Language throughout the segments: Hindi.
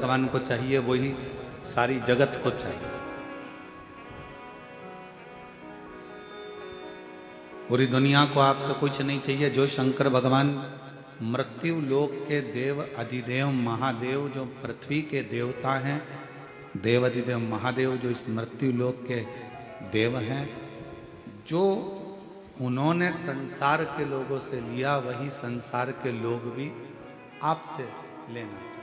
भगवान को चाहिए वही सारी जगत को चाहिए। पूरी दुनिया को आपसे कुछ नहीं चाहिए। जो शंकर भगवान मृत्यु लोक के देव अधिदेव महादेव, जो पृथ्वी के देवता हैं, देव अधिदेव महादेव जो इस मृत्यु लोक के देव हैं, जो उन्होंने संसार के लोगों से लिया वही संसार के लोग भी आपसे लेना चाहिए।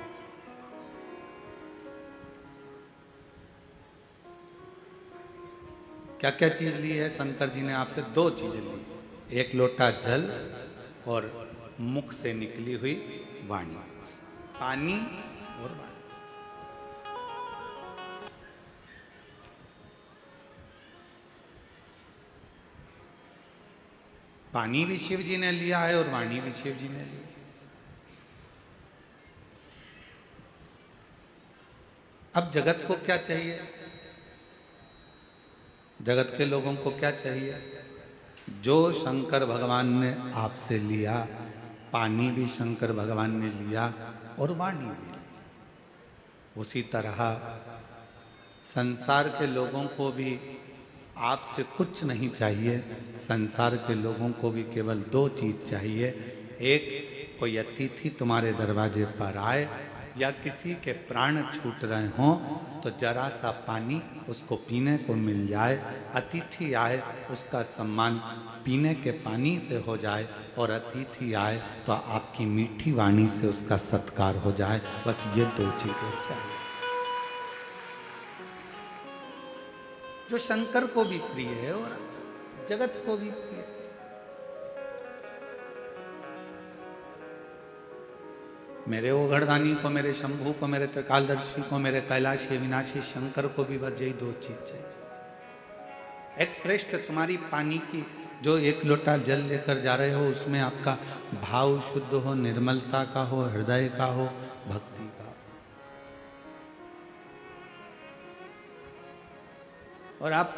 क्या क्या चीज ली है शंकर जी ने आपसे? दो चीजें ली, एक लोटा जल और मुख से निकली हुई वाणी, पानी और वाणी। पानी भी शिव जी ने लिया है और वाणी भी शिव जी ने ली। अब जगत को क्या चाहिए? जगत के लोगों को क्या चाहिए? जो शंकर भगवान ने आपसे लिया, पानी भी शंकर भगवान ने लिया और वाणी भी ली, उसी तरह संसार के लोगों को भी आपसे कुछ नहीं चाहिए। संसार के लोगों को भी केवल दो चीज चाहिए। एक, कोई अतिथि तुम्हारे दरवाजे पर आए या किसी के प्राण छूट रहे हों तो जरा सा पानी उसको पीने को मिल जाए। अतिथि आए उसका सम्मान पीने के पानी से हो जाए, और अतिथि आए तो आपकी मीठी वाणी से उसका सत्कार हो जाए। बस ये दो चीजें चाहिए, जो शंकर को भी प्रिय है और जगत को भी प्रिय है। मेरे ओघड़दानी को, मेरे शंभू को, मेरे त्रिकालदर्शी को, मेरे कैलाशी विनाशी शंकर को भी बस यही दो चीज चाहिए। एक श्रेष्ठ तुम्हारी पानी की जो एक लोटा जल लेकर जा रहे हो, उसमें आपका भाव शुद्ध हो, निर्मलता का हो, हृदय का हो, भक्ति का हो। और आप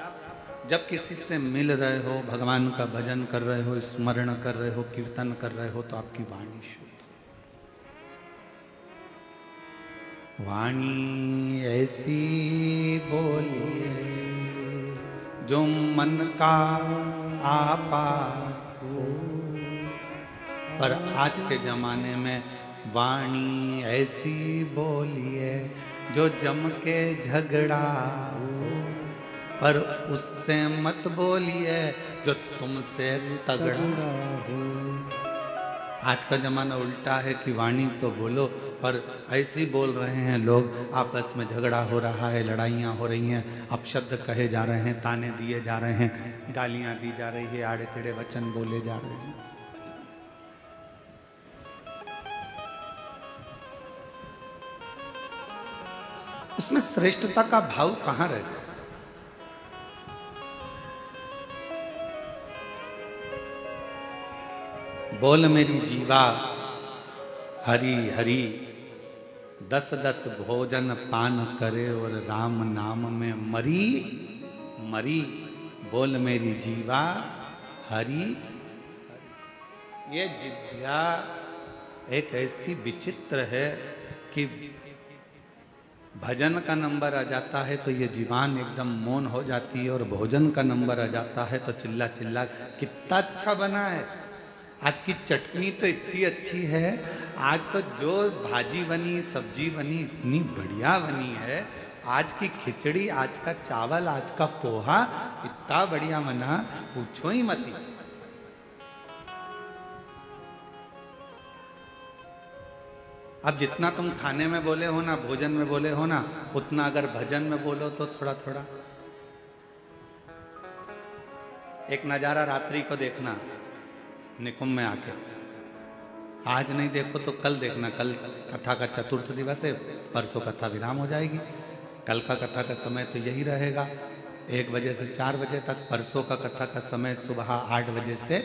जब किसी से मिल रहे हो, भगवान का भजन कर रहे हो, स्मरण कर रहे हो, कीर्तन कर रहे हो, तो आपकी वाणी शुद्ध। वाणी ऐसी बोलिए जो मन का आपा हो। पर आज के जमाने में वाणी ऐसी बोलिए जो जम के झगड़ा हो, पर उससे मत बोलिए जो तुमसे तगड़ा हो। आज का जमाना उल्टा है कि वाणी तो बोलो, पर ऐसे बोल रहे हैं लोग, आपस में झगड़ा हो रहा है, लड़ाइयाँ हो रही हैं, अपशब्द कहे जा रहे हैं, ताने दिए जा रहे हैं, गालियाँ दी जा रही है, आड़े टेढ़े वचन बोले जा रहे हैं। उसमें श्रेष्ठता का भाव कहाँ रह गया? बोल मेरी जीवा हरि हरि, 10-10 भोजन पान करे और राम नाम में मरी मरी। बोल मेरी जीवा हरि। ये जिह्वा एक ऐसी विचित्र है कि भजन का नंबर आ जाता है तो ये जीवान एकदम मौन हो जाती है, और भोजन का नंबर आ जाता है तो चिल्ला चिल्ला कितना अच्छा बना है, आपकी चटनी तो इतनी अच्छी है, आज तो जो भाजी बनी, सब्जी बनी, इतनी बढ़िया बनी है, आज की खिचड़ी, आज का चावल, आज का पोहा इतना बढ़िया बना, पूछो ही मत। अब जितना तुम खाने में बोले हो ना, भोजन में बोले हो ना, उतना अगर भजन में बोलो तो थोड़ा थोड़ा। एक नजारा रात्रि को देखना निकुंभ में आके, आज नहीं देखो तो कल देखना। कल कथा का चतुर्थ दिवस है, परसों कथा विराम हो जाएगी। कल का कथा का समय तो यही रहेगा, 1 बजे से 4 बजे तक। परसों का कथा का समय सुबह 8 बजे से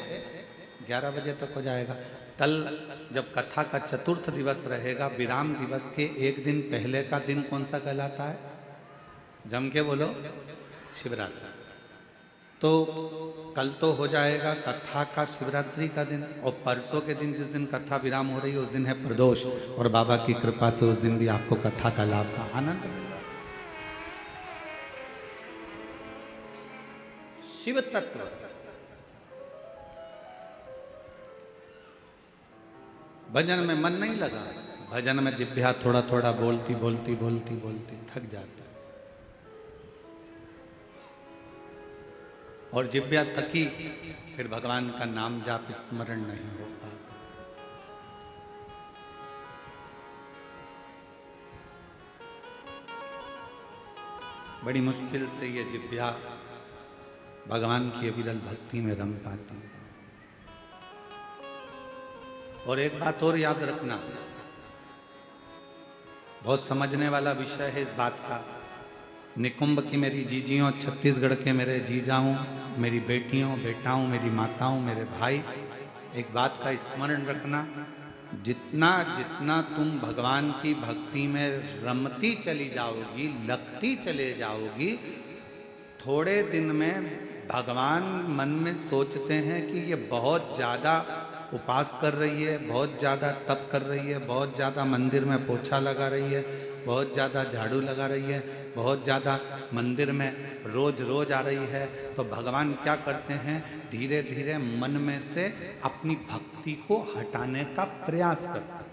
11 बजे तक हो जाएगा। कल जब कथा का चतुर्थ दिवस रहेगा, विराम दिवस के एक दिन पहले का दिन कौन सा कहलाता है? जम के बोलो, शिवरात्रि। तो कल तो हो जाएगा कथा का शिवरात्रि का दिन, और परसों के दिन जिस दिन कथा विराम हो रही है उस दिन है प्रदोष, और बाबा की कृपा से उस दिन भी आपको कथा का लाभ का आनंद मिलेगा। शिव तत्व भजन में मन नहीं लगा, भजन में जिभ्या थोड़ा थोड़ा बोलती बोलती बोलती बोलती थक जाता है, और जिभ्या थकी फिर भगवान का नाम जाप स्मरण नहीं हो पाता। बड़ी मुश्किल से ये जिभ्या भगवान की अविरल भक्ति में रम पाती है। और एक बात और याद रखना, बहुत समझने वाला विषय है इस बात का। निकुंभ की मेरी जीजियों, छत्तीसगढ़ के मेरे जीजाओं, मेरी बेटियों बेटाओं, मेरी माताओं, मेरे भाई, एक बात का स्मरण रखना, जितना जितना तुम भगवान की भक्ति में रमती चली जाओगी, लगती चले जाओगी, थोड़े दिन में भगवान मन में सोचते हैं कि ये बहुत ज़्यादा उपास कर रही है, बहुत ज़्यादा तप कर रही है, बहुत ज़्यादा मंदिर में पोछा लगा रही है, बहुत ज़्यादा झाड़ू लगा रही है, बहुत ज़्यादा मंदिर में रोज रोज आ रही है। तो भगवान क्या करते हैं, धीरे धीरे मन में से अपनी भक्ति को हटाने का प्रयास करते हैं,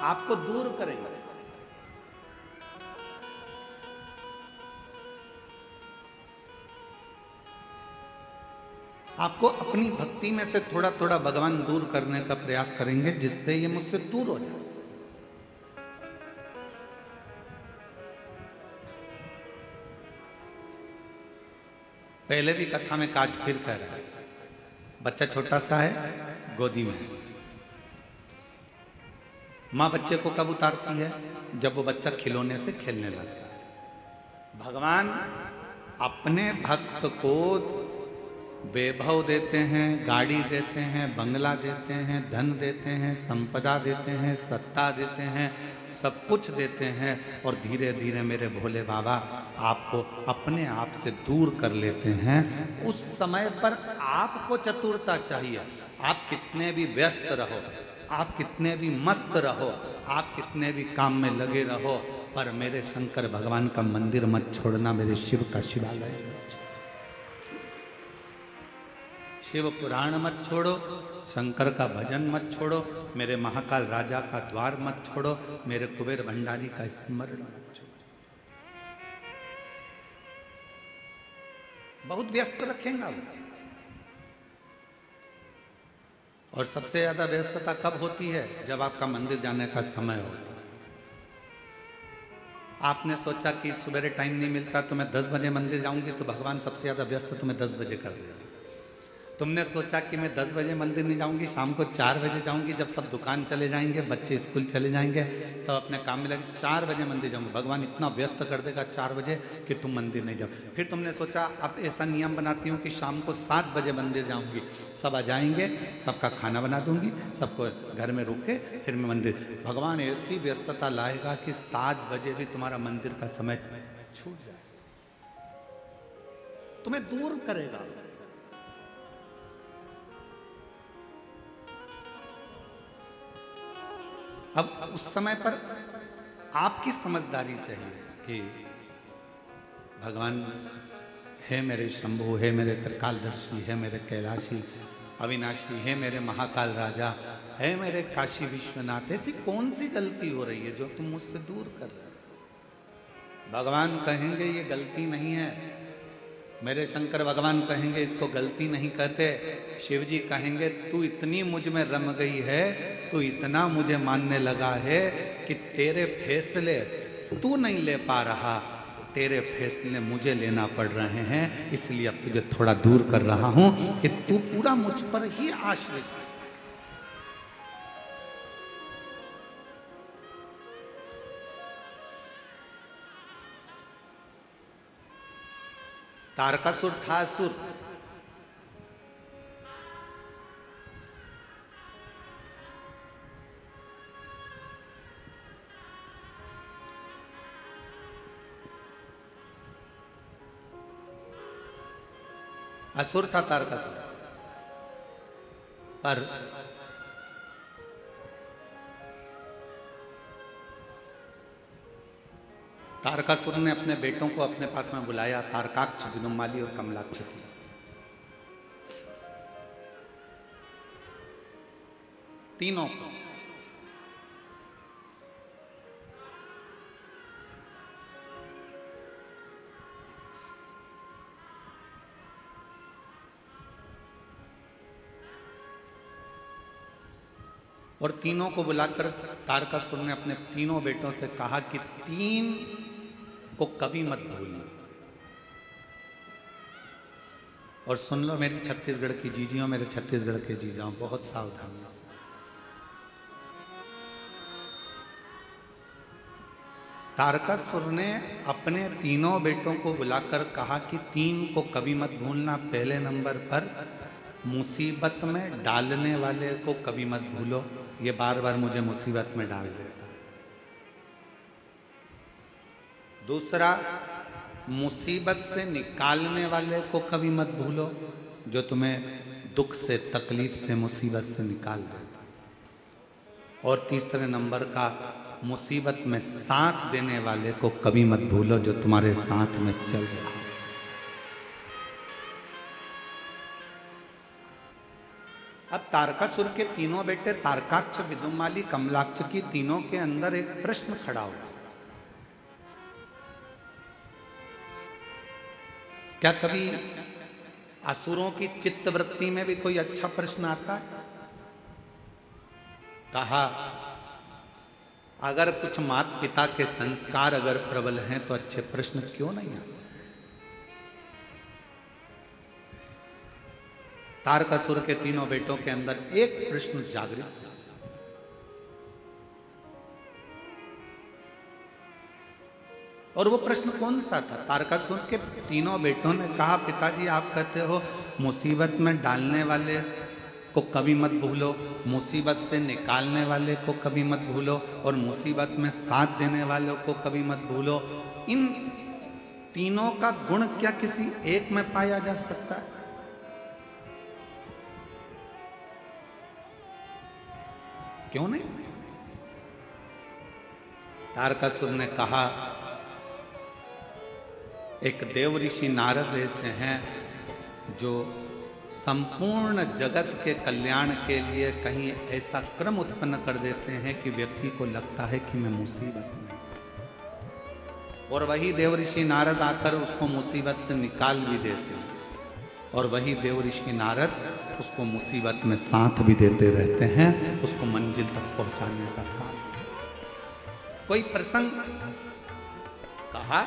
आपको दूर करेंगे। आपको अपनी भक्ति में से थोड़ा थोड़ा भगवान दूर करने का प्रयास करेंगे, जिससे ये मुझसे दूर हो जाए। पहले भी कथा में काज फिर कह रहा है, बच्चा छोटा सा है, गोदी में है। माँ बच्चे को कब उतारती है, जब वो बच्चा खिलौने से खेलने लगता है। भगवान अपने भक्त को वैभव देते हैं, गाड़ी देते हैं, बंगला देते हैं, धन देते हैं, संपदा देते हैं, सत्ता देते हैं, सब कुछ देते हैं, और धीरे धीरे मेरे भोले बाबा आपको अपने आप से दूर कर लेते हैं। उस समय पर आपको चतुरता चाहिए। आप कितने भी व्यस्त रहो, आप कितने भी मस्त रहो, आप कितने भी काम में लगे रहो, पर मेरे शंकर भगवान का मंदिर मत छोड़ना, मेरे शिव का शिवालय मत छोड़ो, शिव पुराण मत छोड़ो, शंकर का भजन मत छोड़ो, मेरे महाकाल राजा का द्वार मत छोड़ो, मेरे कुबेर भंडारी का स्मरण मत छोड़ो। बहुत व्यस्त रखेंगे वो। और सबसे ज्यादा व्यस्तता कब होती है, जब आपका मंदिर जाने का समय होता है। आपने सोचा कि सवेरे टाइम नहीं मिलता तो मैं 10 बजे मंदिर जाऊंगी, तो भगवान सबसे ज्यादा व्यस्त तुम्हें 10 बजे कर देगा। तुमने सोचा कि मैं 10 बजे मंदिर नहीं जाऊंगी, शाम को 4 बजे जाऊंगी, जब सब दुकान चले जाएंगे, बच्चे स्कूल चले जाएंगे, सब अपने काम में लगे, 4 बजे मंदिर जाऊंगी, भगवान इतना व्यस्त कर देगा 4 बजे कि तुम मंदिर नहीं जाओ। फिर तुमने सोचा अब ऐसा नियम बनाती हूँ कि शाम को 7 बजे मंदिर जाऊंगी, सब आ जाएंगे, सबका खाना बना दूंगी, सबको घर में रुक के फिर मैं मंदिर। भगवान ऐसी व्यस्तता लाएगा कि 7 बजे भी तुम्हारा मंदिर का समय छूट जाए, तुम्हें दूर करेगा। अब उस समय पर आपकी समझदारी चाहिए कि भगवान है मेरे शंभु, है मेरे त्रिकालदर्शी, है मेरे कैलाशी अविनाशी, है मेरे महाकाल राजा, है मेरे काशी विश्वनाथ, ऐसी कौन सी गलती हो रही है जो तुम मुझसे दूर कर रहे हो। भगवान कहेंगे ये गलती नहीं है, मेरे शंकर भगवान कहेंगे इसको गलती नहीं कहते। शिव जी कहेंगे तू इतनी मुझ में रम गई है, तू इतना मुझे मानने लगा है कि तेरे फैसले तू नहीं ले पा रहा, तेरे फैसले मुझे लेना पड़ रहे हैं, इसलिए अब तुझे थोड़ा दूर कर रहा हूं कि तू पूरा मुझ पर ही आश्रित है। तारकासुर था असुर, असुर था तारकासुर, पर तारकासुर ने अपने बेटों को अपने पास में बुलाया, तारकाक्ष, विदुम्माली और कमलाक्ष की। तीनों को। और तीनों को बुलाकर तारकासुर ने अपने तीनों बेटों से कहा कि तीन को कभी मत भूलना। और सुन लो मेरी छत्तीसगढ़ की जीजियों, मेरे छत्तीसगढ़ के जीजाओं, बहुत सावधानी से। तारकासुर ने अपने तीनों बेटों को बुलाकर कहा कि तीन को कभी मत भूलना। पहले नंबर पर मुसीबत में डालने वाले को कभी मत भूलो, ये बार बार मुझे मुसीबत में डाल देता है। दूसरा, मुसीबत से निकालने वाले को कभी मत भूलो, जो तुम्हें दुख से, तकलीफ से, मुसीबत से निकाल देता है। और तीसरे नंबर का, मुसीबत में साथ देने वाले को कभी मत भूलो, जो तुम्हारे साथ में चल जाए। अब तारकासुर के तीनों बेटे तारकाक्ष, विदुम्माली, कमलाक्ष की तीनों के अंदर एक प्रश्न खड़ा हुआ। क्या कभी असुरों की चित्तवृत्ति में भी कोई अच्छा प्रश्न आता है? कहा, अगर कुछ माता पिता के संस्कार अगर प्रबल हैं तो अच्छे प्रश्न क्यों नहीं आते? तारकासुर के तीनों बेटों के अंदर एक प्रश्न जागृत हुआ। और वो प्रश्न कौन सा था? तारकासुर के तीनों बेटों ने कहा, पिताजी आप कहते हो मुसीबत में डालने वाले को कभी मत भूलो, मुसीबत से निकालने वाले को कभी मत भूलो, और मुसीबत में साथ देने वालों को कभी मत भूलो। इन तीनों का गुण क्या किसी एक में पाया जा सकता है? क्यों नहीं? तारकासुर ने कहा, एक देव ऋषि नारद ऐसे हैं जो संपूर्ण जगत के कल्याण के लिए कहीं ऐसा क्रम उत्पन्न कर देते हैं कि व्यक्ति को लगता है कि मैं मुसीबत में, और वही देव ऋषि नारद आकर उसको मुसीबत से निकाल भी देते हैं, और वही देव ऋषि नारद उसको मुसीबत में साथ भी देते रहते हैं, उसको मंजिल तक पहुंचाने का काम। कोई प्रसंग कहा,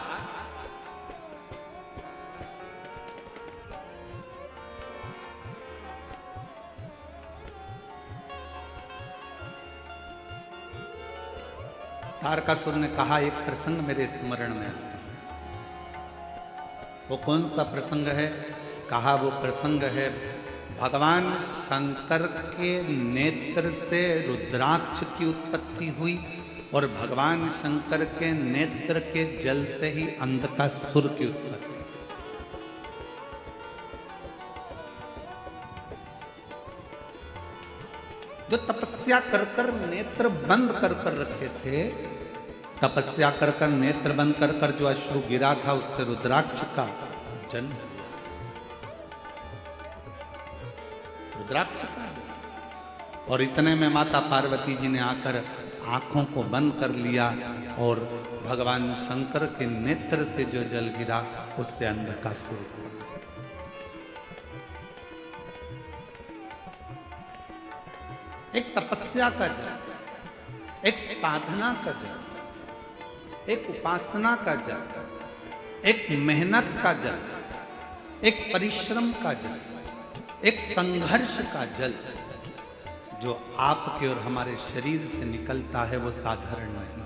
तारकासुर ने कहा, एक प्रसंग मेरे स्मरण में आता है। वो कौन सा प्रसंग है? कहा, वो प्रसंग है भगवान शंकर के नेत्र से रुद्राक्ष की उत्पत्ति हुई, और भगवान शंकर के नेत्र के जल से ही अंधकासुर की उत्पत्ति। जो तपस्या कर कर नेत्र बंद कर कर रखे थे, तपस्या कर कर नेत्र बंद कर कर जो अश्रु गिरा था, उससे रुद्राक्ष का जन्म, रुद्राक्ष का। और इतने में माता पार्वती जी ने आकर आंखों को बंद कर लिया, और भगवान शंकर के नेत्र से जो जल गिरा उससे अंधकासुर हुआ। एक तपस्या का जल, एक साधना का जल, एक उपासना का जल, एक मेहनत का जल, एक परिश्रम का जल, एक संघर्ष का जल जो आपके और हमारे शरीर से निकलता है, वो साधारण नहीं।